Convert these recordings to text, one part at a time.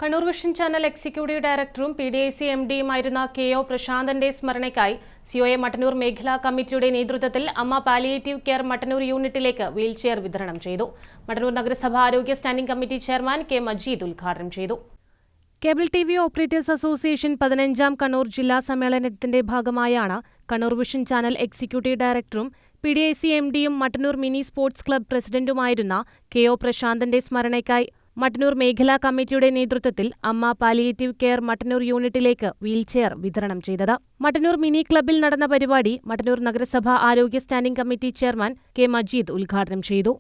Kannur vision channel executive ഡയറക്ടറും PDIC MDയുമായിരുന്ന KO പ്രശാന്തന്റെ സ്മരണയ്ക്കായി COA മട്ടന്നൂർ മേഖലാ കമ്മിറ്റിയുടെ നേതൃത്വത്തിൽ അമ്മ പാലിയേറ്റീവ് കെയർ മട്ടന്നൂർ യൂണിറ്റിലേക്ക് വീൽചെയർ വിതരണം ചെയ്തു. മട്ടന്നൂർ നഗരസഭ ആരോഗ്യ standing committee chairman K Majeed ഉദ്ഘാടനം ചെയ്തു. കേബിൾ TV ഓപ്പറേറ്റേഴ്സ് അസോസിയേഷൻ 15ാം കണ്ണൂർ ജില്ലാ സമ്മേളനത്തിന്റെ ഭാഗമായാണ് കണ്ണൂർ വിഷൻ ചാനൽ എക്സിക്യൂട്ടീവ് ഡയറക്ടറും PDIC MDയും മട്ടന്നൂർ മിനി സ്പോർട്സ് ക്ലബ്ബ് പ്രസിഡന്റുമായിരുന്ന KO പ്രശാന്തന്റെ സ്മരണയ്ക്കായി മട്ടന്നൂർ മേഖലാ കമ്മിറ്റിയുടെ നേതൃത്വത്തിൽ അമ്മ പാലിയേറ്റീവ് കെയർ മട്ടന്നൂർ യൂണിറ്റിലേക്ക് വീൽചെയർ വിതരണം ചെയ്തത്. മട്ടന്നൂർ മിനി ക്ലബ്ബിൽ നടന്ന പരിപാടി മട്ടന്നൂർ നഗരസഭ ആരോഗ്യ standing committee chairman K Majeed ഉദ്ഘാടനം ചെയ്തു.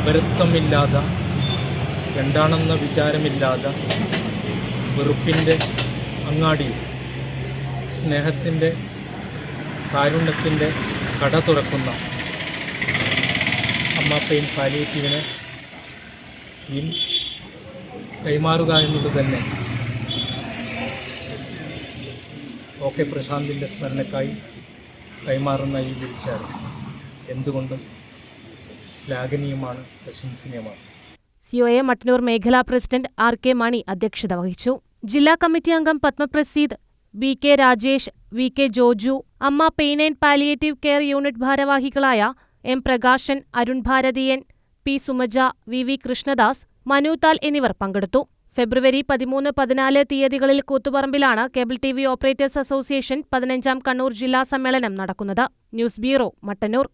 അപരത്വമില്ലാതെ, രണ്ടാണെന്ന വിചാരമില്ലാതെ, വെറുപ്പിൻ്റെ അങ്ങാടിയിൽ സ്നേഹത്തിൻ്റെ, കാരുണ്യത്തിൻ്റെ കട തുറക്കുന്ന അമ്മ പെയിൻ പാലിയേറ്റീവിനെ കൈമാറുക എന്നത് തന്നെ OK പ്രശാന്തിൻ്റെ സ്മരണക്കായി കൈമാറുന്ന ഈ വീൽചെയർ എന്തുകൊണ്ടും ശ്ലാഘനീയമാണ്, പ്രശംസനീയമാണ്. COA മട്ടന്നൂർ മേഖലാ പ്രസിഡന്റ് RK മണി അധ്യക്ഷത വഹിച്ചു. ജില്ലാ കമ്മിറ്റി അംഗം പത്മപ്രസീദ്, VK രാജേഷ്, VK ജോജു, അമ്മ pain and palliative care unit ഭാരവാഹികളായ M Prakashan, Arun Bharatheeyan, P Sumaja, VV Krishnadas, Manuthal എന്നിവർ പങ്കെടുത്തു. ഫെബ്രുവരി 13-14 തീയതികളിൽ കൂത്തുപറമ്പിലാണ് കേബിൾ TV ഓപ്പറേറ്റേഴ്സ് അസോസിയേഷൻ 15ാം കണ്ണൂർ ജില്ലാ സമ്മേളനം നടക്കുന്നത്. News bureau, Mattannur.